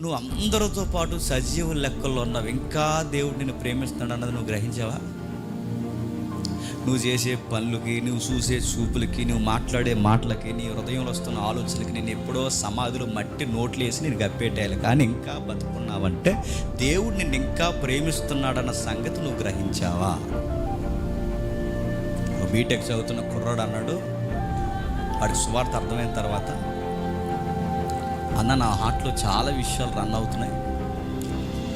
నువ్వు అందరితో పాటు సజీవ లెక్కల్లో ఉన్నావు, ఇంకా దేవుడు నిన్ను ప్రేమిస్తున్నాడు అన్నది నువ్వు గ్రహించావా? నువ్వు చేసే పనులకి, నువ్వు చూసే చూపులకి, నువ్వు మాట్లాడే మాటలకి, నీ హృదయంలో వస్తున్న ఆలోచనలకి నేను ఎప్పుడో సమాధిలో మట్టి నోట్లు వేసి నేను గప్పేటేయాలి, కానీ ఇంకా బతుకున్నావంటే దేవుడు నిన్ను ఇంకా ప్రేమిస్తున్నాడన్న సంగతి నువ్వు గ్రహించావా? బీటెక్ చదువుతున్న కుర్రాడు అన్నాడు, వాడికి సువార్త అర్థమైన తర్వాత, అన్న నా హార్ట్లో చాలా విషయాలు రన్ అవుతున్నాయి,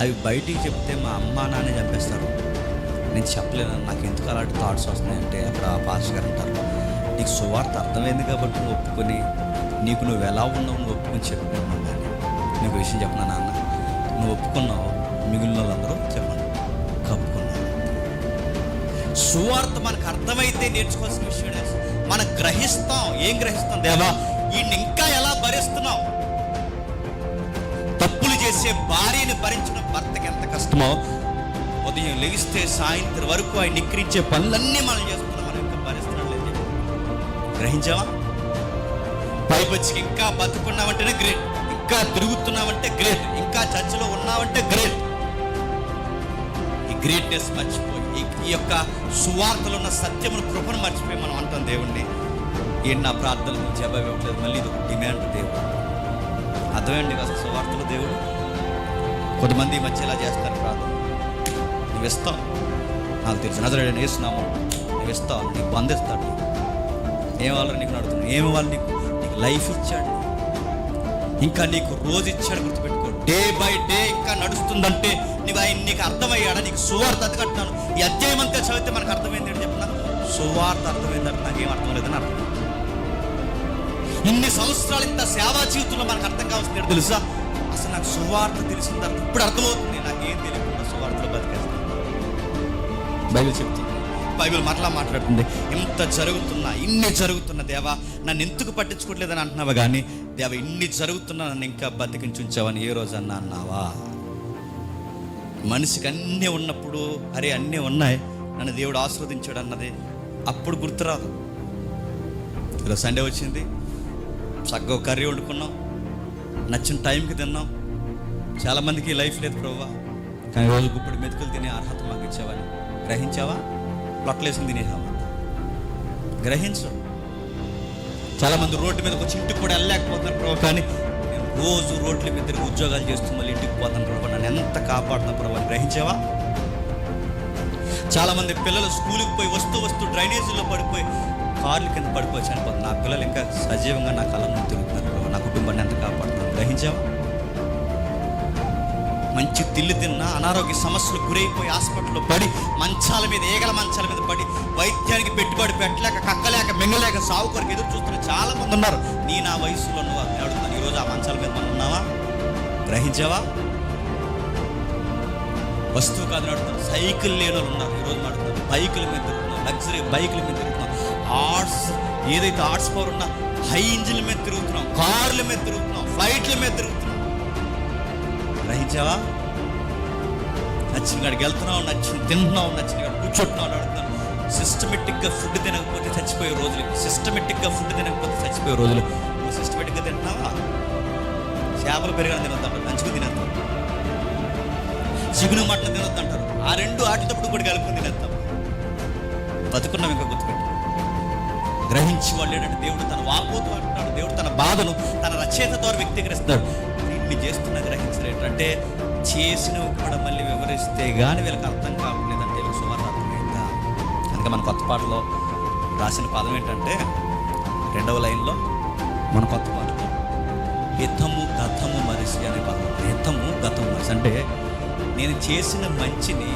అవి బయటికి చెప్తే మా అమ్మా నాన్న చంపేస్తారు, నేను చెప్పలేను, నాకు ఎందుకు అలాంటి థాట్స్ వస్తున్నాయంటే అక్కడ ఆ పాస్టర్ గారు అంటారు, నీకు సువార్త అర్థమైంది కాబట్టి నువ్వు ఒప్పుకొని, నీకు నువ్వు ఎలా ఉన్నావు నువ్వు ఒప్పుకొని చెప్పుకున్నావు. కానీ నీకు విషయం చెప్పనా నాన్న, నువ్వు ఒప్పుకున్నావు, మిగిలిన వాళ్ళందరూ చెప్పండి కప్పుకున్నారు. సువార్త మనకు అర్థమైతే నేర్చుకోవాల్సిన విషయం మనం గ్రహిస్తాం. ఏం గ్రహిస్తాం? దేవా ఈయన్ని ఇంకా ఎలా భరిస్తున్నావు? తప్పులు చేసే భార్యని భరించిన భర్తకి ఎంత కష్టమో, ఉదయం లెగిస్తే సాయంత్రం వరకు ఆయన నిక్రించే పనులన్నీ మనం చేస్తున్నాం, మనం ఇంకా భరిస్తున్నాం లేదు. గ్రహించావా? పైపచ్చికి ఇంకా బతుకున్నామంటేనే గ్రేట్, ఇంకా తిరుగుతున్నామంటే గ్రేట్, ఇంకా చర్చలో ఉన్నామంటే గ్రేట్. ఈ గ్రేట్నెస్ మర్చిపోయి, ఈ యొక్క సువార్తలో ఉన్న సత్యమును, కృపను మర్చిపోయి మనం అంటాం దేవుణ్ణి, ఏంటి నా ప్రార్థనలు జవాబు ఇవ్వట్లేదు, మళ్ళీ ఇది ఒక డిమాండ్ దేవుడు. అర్థమేంటి అసలు సువార్తలు దేవుడు? కొంతమంది ఈ మధ్య ఇలా చేస్తారు, ప్రార్థన నువ్వు ఇస్తావు, నాకు తెలుసు నజరేయుడైన యేసునామం నువ్వు ఇస్తావు, నీకు బంధిస్తాడు. ఏం వాళ్ళు నీకు నడుతున్నావు, ఏమి వాళ్ళు నీకు లైఫ్ ఇచ్చాడు, ఇంకా నీకు రోజు ఇచ్చాడు. గుర్తుపెట్టుకో, డే బై డే ఇంకా నడుస్తుందంటే నీకు ఆయన నీకు అర్థమయ్యాడా? నీకు సువార్త అతకట్టాను, ఈ అధ్యాయం అంతా చదివితే మనకు అర్థమైంది ఏంటి చెప్పిన? సువార్త అర్థమైందంటే నాకేం అర్థం లేదని అర్థం. ఇన్ని సంవత్సరాలు ఇంత సేవా జీవితంలో మనకు అర్థం కావాల్సింది ఏంటి తెలుసా? అసలు నాకు సువార్త తెలిసిన తర్వాత ఇప్పుడు అర్థమవుతుంది, నాకేం తెలియకుండా సువార్తలో బతికేస్తాను. బైబిల్ చెప్తుంది, బైబిల్ మరలా మాట్లాడుతుంది, ఇంత జరుగుతున్నా, ఇన్ని జరుగుతున్న దేవా నన్ను ఎందుకు పట్టించుకోవట్లేదని అంటున్నావా, కానీ దేవా ఇన్ని జరుగుతున్నా నన్ను ఇంకా బతికించి ఉంచావని ఏ రోజన్నా అన్నావా? మనిషికి అన్నీ ఉన్నప్పుడు, అరే అన్నీ ఉన్నాయి, నన్ను దేవుడు ఆశీర్వదించాడు అన్నది అప్పుడు గుర్తురాదు. ఈరోజు సండే వచ్చింది, చక్కగా కర్రీ వండుకున్నాం, నచ్చిన టైంకి తిన్నాం. చాలామందికి లైఫ్ లేదు ప్రభువా, కానీ రోజు గుప్పుడు మెతుకులు తినే అర్హత మాకు ఇచ్చావని గ్రహించావా? ప్లొట్లేసుకుని తినేసావా? గ్రహించు. చాలామంది రోడ్డు మీదకి వచ్చి ఇంటికి కూడా వెళ్ళలేకపోతున్నారు ప్రభు, కానీ నేను రోజు రోడ్ల మీద తిరిగి ఉద్యోగాలు చేస్తూ మళ్ళీ ఇంటికి పోతాను ప్రభు, నన్ను ఎంత కాపాడుతున్నా ప్రభు, గ్రహించావా? చాలామంది పిల్లలు స్కూల్కి పోయి వస్తూ డ్రైనేజీలో పడిపోయి కార్ల కింద పడిపోయి చనిపోతుంది. నా పిల్లలు ఇంకా సజీవంగా నా కళ్ళ ముందు తిరుగుతున్నారు ప్రభు, నా కుటుంబాన్ని ఎంత కాపాడుతున్నాను, గ్రహించావా? మంచి తిల్లు తిన్నా అనారోగ్య సమస్యలు గురైపోయి హాస్పిటల్లో పడి మంచాల మీద, ఏగల మంచాల మీద పడి వైద్యానికి పెట్టుబడి పెట్టలేక, కక్కలేక, మింగలేక సాగు కొరకు ఎదురు చూస్తున్న చాలా మంది ఉన్నారు. నా వయసులో నువ్వు అడుగుతున్నాను, ఈరోజు ఆ మంచాల మీద మనం ఉన్నావా? గ్రహించావా? వస్తువు కాదు నడుతున్నారు, సైకిల్ లేని వాళ్ళు ఉన్నారు, ఈరోజు నడుతున్నారు, బైకుల మీద తిరుగుతున్నాం, లగ్జరీ బైకుల మీద తిరుగుతున్నాం, ఆర్ట్స్ ఏదైతే ఆర్ట్స్ పవర్ ఉన్నా హై ఇంజిన్ల మీద తిరుగుతున్నాం, కార్ల మీద తిరుగుతున్నాం, ఫ్లైట్ల మీద తిరుగుతున్నాం. గ్రహించావా? నచ్చిన కాడికి వెళ్తున్నావు, నచ్చిన తింటున్నావు, నచ్చిన కాడ కూర్చుంటున్నావు, నడుతున్నావు. సిస్టమేటిక్గా ఫుడ్ తినకపోతే చచ్చిపోయే రోజులు, సిస్టమేటిక్గా ఫుడ్ తినకపోతే చచ్చిపోయే రోజులు. నువ్వు సిస్టమేటిక్గా తింటున్నావా? చేపలు పెరగడం తినొద్దంటారు, నంచుకుని తినేస్తాం, చిగును మటన్ తినొద్దంటారు, ఆ రెండు ఆటితప్పుడు కూడా కలుపుకొని తినేస్తాం. బతుకున్నాం ఇంకా గుర్తుపెట్టు. గ్రహించి వాళ్ళు ఏంటంటే దేవుడు తన వాపోతూ అంటున్నాడు, దేవుడు తన బాధను తన రచయిత ద్వారా వ్యక్తీకరిస్తున్నాడు. వీటిని చేస్తున్నా గ్రహించలేట అంటే చేసినవి కూడా మళ్ళీ వివరిస్తే కానీ వీళ్ళకి అర్థం కావట్లేదంటే వీళ్ళకి సువార్త అర్థమైందా? అందుకే మన కొత్త పాటలో రాసిన పదం ఏంటంటే 2వ లైన్లో మన కొత్త పాటలో హితము గతము మరిసి అనే పదం. హితము గతము మరిసి అంటే నేను చేసిన మంచిని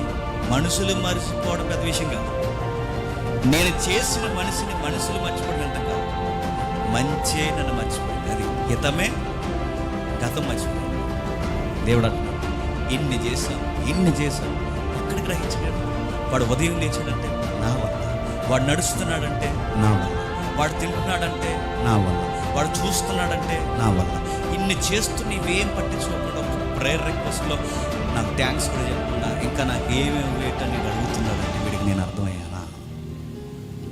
మనుషులు మరిచిపోవడం పెద్ద విషయం కాదు, నేను చేసిన మనిషిని మనుషులు మర్చిపోవడం ఎంత కాదు, మంచే నన్ను మర్చిపోయింది, అది హితమే గతం మర్చిపోయింది. దేవుడు అంటున్నాడు, ఇన్ని చేశాం ఎక్కడ గ్రహించలేడు. వాడు ఉదయం లేచాడంటే నా వల్ల, వాడు నడుస్తున్నాడంటే నా వల్ల, వాడు తింటున్నాడంటే నా వల్ల, వాడు చూస్తున్నాడంటే నా వల్ల. ఇన్ని చేస్తూ నీవేం పట్టించుకోకుండా ఒక ప్రేయర్ రిక్వెస్ట్లో నాకు థ్యాంక్స్ కూడా చెప్పకుండా ఇంకా నాకు ఏమేమి వేయటం నేను అడుగుతున్నాడంటే వీడికి నేను అర్థం